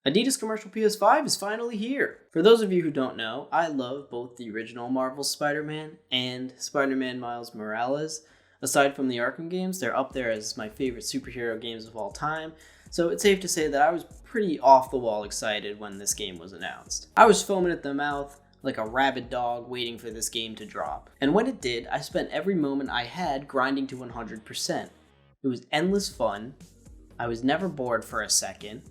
Adidas commercial PS5 is finally here. For those of you who don't know, I love both the original Marvel Spider-Man and Spider-Man Miles Morales. Aside from the Arkham games, they're up there as my favorite superhero games of all time, so it's safe to say that I was pretty off-the-wall excited when this game was announced. I was foaming at the mouth like a rabid dog waiting for this game to drop. And when it did, I spent every moment I had grinding to 100%. It was endless fun. I was never bored for a second.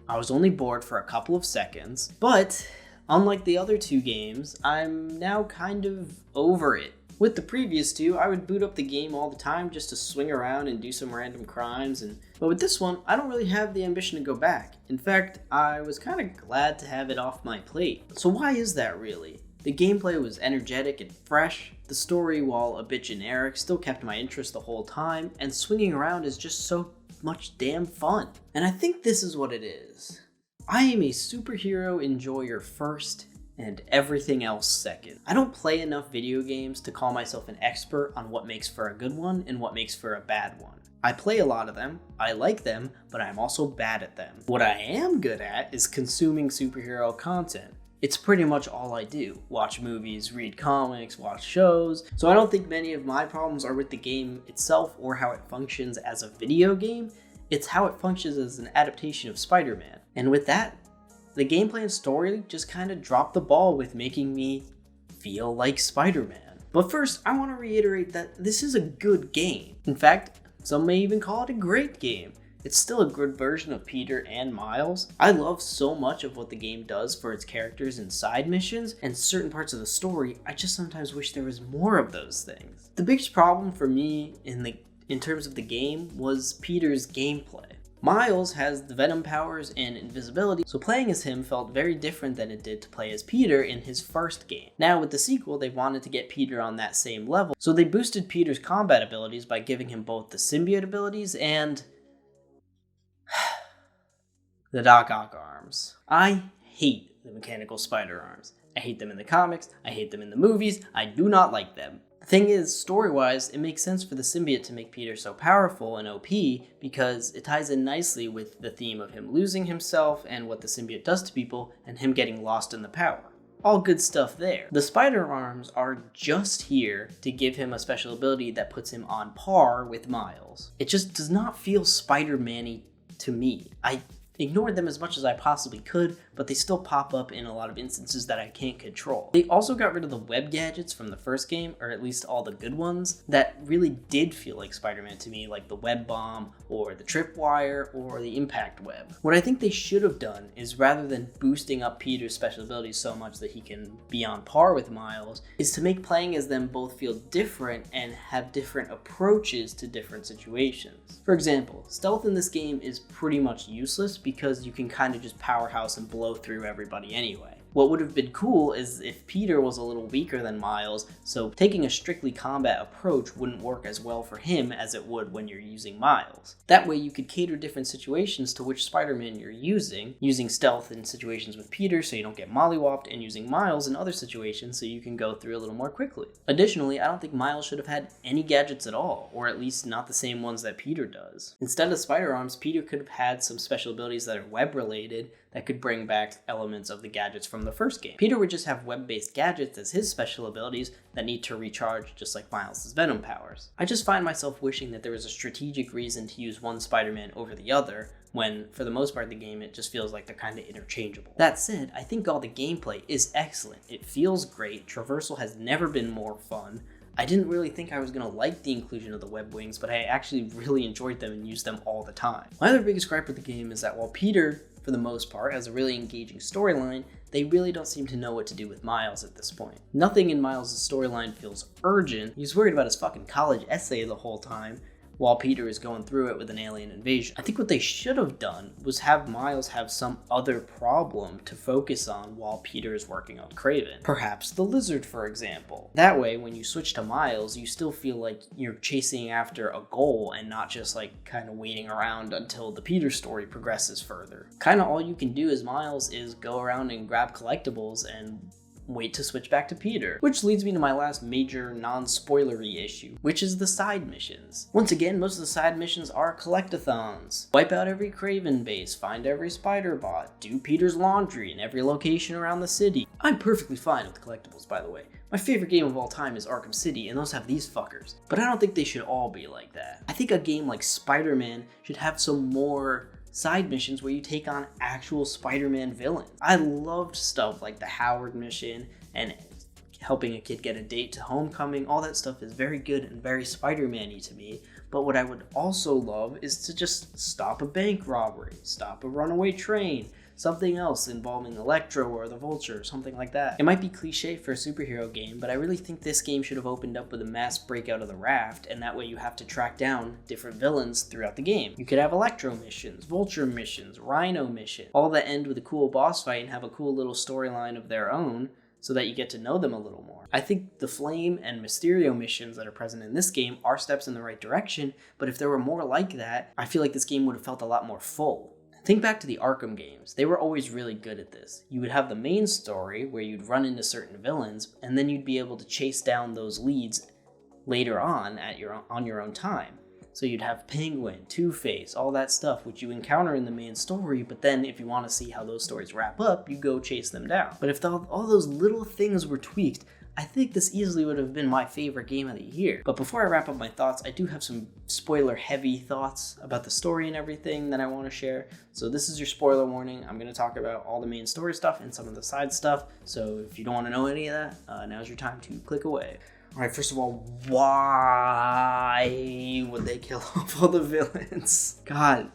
I was only bored for a couple of seconds, but unlike the other two games, I'm now kind of over it. With the previous two, I would boot up the game all the time just to swing around and do some random crimes, but with this one, I don't really have the ambition to go back. In fact, I was kind of glad to have it off my plate. So why is that really? The gameplay was energetic and fresh, the story, while a bit generic, still kept my interest the whole time, and swinging around is just so much damn fun. And I think this is what it is. I am a superhero enjoyer first and everything else second. I don't play enough video games to call myself an expert on what makes for a good one and what makes for a bad one. I play a lot of them, I like them, but I'm also bad at them. What I am good at is consuming superhero content. It's pretty much all I do. Watch movies, read comics, watch shows. So I don't think many of my problems are with the game itself or how it functions as a video game. It's how it functions as an adaptation of Spider-Man. And with that, the gameplay and story just kind of dropped the ball with making me feel like Spider-Man. But first, I want to reiterate that this is a good game. In fact, some may even call it a great game. It's still a good version of Peter and Miles. I love so much of what the game does for its characters and side missions, and certain parts of the story, I just sometimes wish there was more of those things. The biggest problem for me in terms of the game was Peter's gameplay. Miles has the Venom powers and invisibility, so playing as him felt very different than it did to play as Peter in his first game. Now with the sequel, they wanted to get Peter on that same level, so they boosted Peter's combat abilities by giving him both the symbiote abilities and the Doc Ock arms. I hate the mechanical spider arms. I hate them in the comics, I hate them in the movies, I do not like them. The thing is, story-wise, it makes sense for the symbiote to make Peter so powerful and OP because it ties in nicely with the theme of him losing himself and what the symbiote does to people and him getting lost in the power. All good stuff there. The spider arms are just here to give him a special ability that puts him on par with Miles. It just does not feel Spider-Man-y to me. I ignored them as much as I possibly could, but they still pop up in a lot of instances that I can't control. They also got rid of the web gadgets from the first game, or at least all the good ones, that really did feel like Spider-Man to me, like the web bomb, or the tripwire, or the impact web. What I think they should have done is, rather than boosting up Peter's special abilities so much that he can be on par with Miles, is to make playing as them both feel different and have different approaches to different situations. For example, stealth in this game is pretty much useless because you can kind of just powerhouse and blow through everybody anyway. What would have been cool is if Peter was a little weaker than Miles, so taking a strictly combat approach wouldn't work as well for him as it would when you're using Miles. That way you could cater different situations to which Spider-Man you're using stealth in situations with Peter so you don't get mollywopped, and using Miles in other situations so you can go through a little more quickly. Additionally, I don't think Miles should have had any gadgets at all, or at least not the same ones that Peter does. Instead of spider arms, Peter could have had some special abilities that are web related that could bring back elements of the gadgets from the first game. Peter would just have web-based gadgets as his special abilities that need to recharge just like Miles' Venom powers. I just find myself wishing that there was a strategic reason to use one Spider-Man over the other, when for the most part of the game it just feels like they're kind of interchangeable. That said, I think all the gameplay is excellent. It feels great, traversal has never been more fun. I didn't really think I was going to like the inclusion of the web wings, but I actually really enjoyed them and used them all the time. My other biggest gripe with the game is that while Peter, for the most part, has a really engaging storyline, they really don't seem to know what to do with Miles at this point. Nothing in Miles' storyline feels urgent. He's worried about his fucking college essay the whole time, while Peter is going through it with an alien invasion. I think what they should have done was have Miles have some other problem to focus on while Peter is working on Kraven. Perhaps the lizard, for example. That way, when you switch to Miles, you still feel like you're chasing after a goal and not just like kind of waiting around until the Peter story progresses further. Kind of all you can do as Miles is go around and grab collectibles and wait to switch back to Peter. Which leads me to my last major non-spoilery issue, which is the side missions. Once again, most of the side missions are collectathons. Wipe out every Kraven base, find every spider bot, do Peter's laundry in every location around the city. I'm perfectly fine with collectibles, by the way. My favorite game of all time is Arkham City, and those have these fuckers. But I don't think they should all be like that. I think a game like Spider-Man should have some more side missions where you take on actual Spider-Man villains. I loved stuff like the Howard mission and helping a kid get a date to Homecoming. All that stuff is very good and very Spider-Man-y to me. But what I would also love is to just stop a bank robbery, stop a runaway train, something else involving Electro or the Vulture, or something like that. It might be cliche for a superhero game, but I really think this game should have opened up with a mass breakout of the Raft, and that way you have to track down different villains throughout the game. You could have Electro missions, Vulture missions, Rhino missions, all that end with a cool boss fight and have a cool little storyline of their own, so that you get to know them a little more. I think the Flame and Mysterio missions that are present in this game are steps in the right direction, but if there were more like that, I feel like this game would have felt a lot more full. Think back to the Arkham games. They were always really good at this. You would have the main story where you'd run into certain villains, and then you'd be able to chase down those leads later on on your own time. So you'd have Penguin, Two-Face, all that stuff, which you encounter in the main story, but then if you want to see how those stories wrap up, you go chase them down. But if all those little things were tweaked, I think this easily would have been my favorite game of the year. But before I wrap up my thoughts, I do have some spoiler-heavy thoughts about the story and everything that I want to share. So this is your spoiler warning. I'm going to talk about all the main story stuff and some of the side stuff. So if you don't want to know any of that, now's your time to click away. All right, first of all, why would they kill off all the villains? God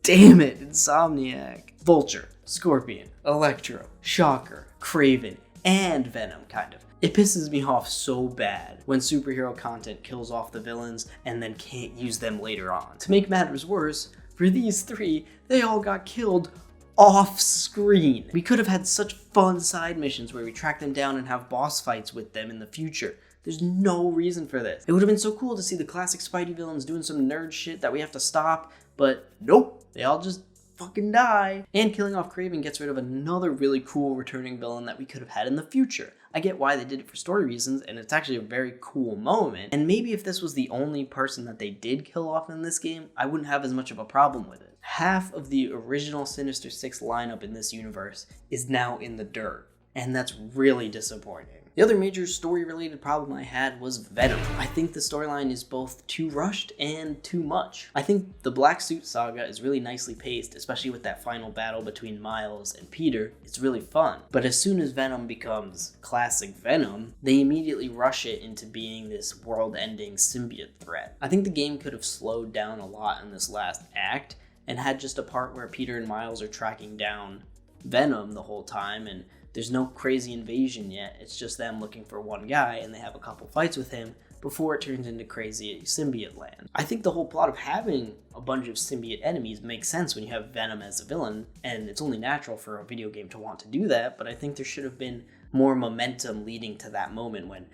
damn it, Insomniac. Vulture, Scorpion, Electro, Shocker, Kraven, and Venom, kind of. It pisses me off so bad when superhero content kills off the villains and then can't use them later on. To make matters worse, for these three, they all got killed off screen. We could have had such fun side missions where we track them down and have boss fights with them in the future. There's no reason for this. It would have been so cool to see the classic Spidey villains doing some nerd shit that we have to stop, but nope, they all just fucking die. And killing off Kraven gets rid of another really cool returning villain that we could have had in the future. I get why they did it for story reasons, and it's actually a very cool moment. And maybe if this was the only person that they did kill off in this game, I wouldn't have as much of a problem with it. Half of the original Sinister Six lineup in this universe is now in the dirt, and that's really disappointing. The other major story-related problem I had was Venom. I think the storyline is both too rushed and too much. I think the Black Suit saga is really nicely paced, especially with that final battle between Miles and Peter. It's really fun. But as soon as Venom becomes classic Venom, they immediately rush it into being this world-ending symbiote threat. I think the game could have slowed down a lot in this last act and had just a part where Peter and Miles are tracking down Venom the whole time, and there's no crazy invasion yet. It's just them looking for one guy, and they have a couple fights with him before it turns into crazy symbiote land. I think the whole plot of having a bunch of symbiote enemies makes sense when you have Venom as a villain, and it's only natural for a video game to want to do that, but I think there should have been more momentum leading to that moment when,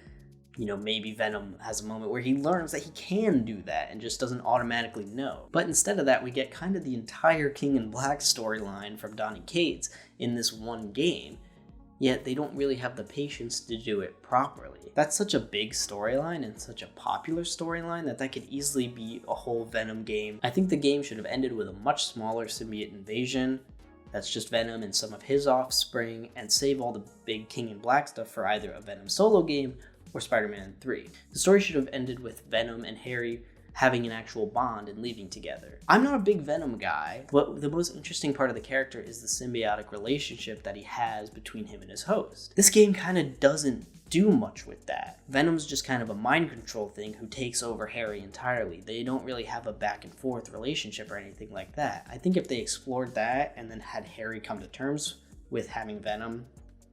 you know, maybe Venom has a moment where he learns that he can do that and just doesn't automatically know. But instead of that, we get kind of the entire King in Black storyline from Donny Cates in this one game, yet they don't really have the patience to do it properly. That's such a big storyline and such a popular storyline that could easily be a whole Venom game. I think the game should have ended with a much smaller symbiote invasion that's just Venom and some of his offspring, and save all the big King in Black stuff for either a Venom solo game or Spider-Man 3. The story should have ended with Venom and Harry having an actual bond and leaving together. I'm not a big Venom guy, but the most interesting part of the character is the symbiotic relationship that he has between him and his host. This game kind of doesn't do much with that. Venom's just kind of a mind control thing who takes over Harry entirely. They don't really have a back and forth relationship or anything like that. I think if they explored that and then had Harry come to terms with having Venom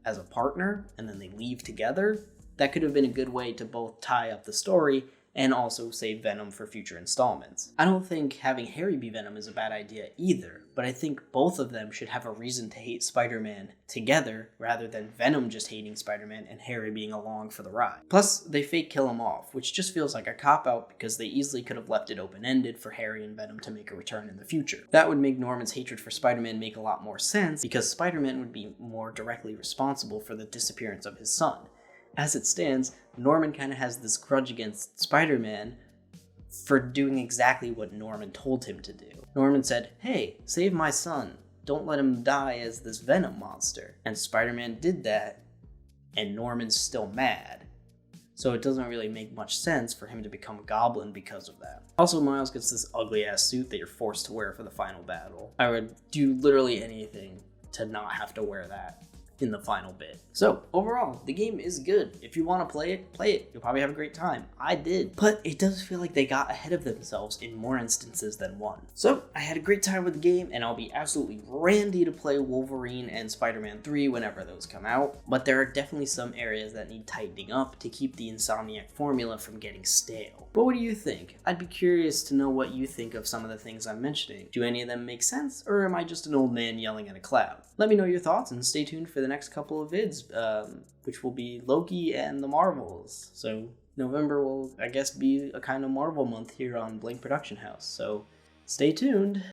as a partner and then they leave together, that could have been a good way to both tie up the story and also save Venom for future installments. I don't think having Harry be Venom is a bad idea either, but I think both of them should have a reason to hate Spider-Man together rather than Venom just hating Spider-Man and Harry being along for the ride. Plus, they fake kill him off, which just feels like a cop-out because they easily could have left it open-ended for Harry and Venom to make a return in the future. That would make Norman's hatred for Spider-Man make a lot more sense because Spider-Man would be more directly responsible for the disappearance of his son. As it stands, Norman kind of has this grudge against Spider-Man for doing exactly what Norman told him to do. Norman said, "Hey, save my son. Don't let him die as this Venom monster." And Spider-Man did that, and Norman's still mad. So it doesn't really make much sense for him to become a goblin because of that. Also, Miles gets this ugly-ass suit that you're forced to wear for the final battle. I would do literally anything to not have to wear that in the final bit. So overall, the game is good. If you want to play it. You'll probably have a great time. I did. But it does feel like they got ahead of themselves in more instances than one. So I had a great time with the game, and I'll be absolutely randy to play Wolverine and Spider-Man 3 whenever those come out. But there are definitely some areas that need tightening up to keep the Insomniac formula from getting stale. But what do you think? I'd be curious to know what you think of some of the things I'm mentioning. Do any of them make sense, or am I just an old man yelling at a cloud? Let me know your thoughts, and stay tuned for the next couple of vids, which will be Loki and the Marvels. So November will, I guess, be a kind of Marvel month here on Blink Production House. So stay tuned.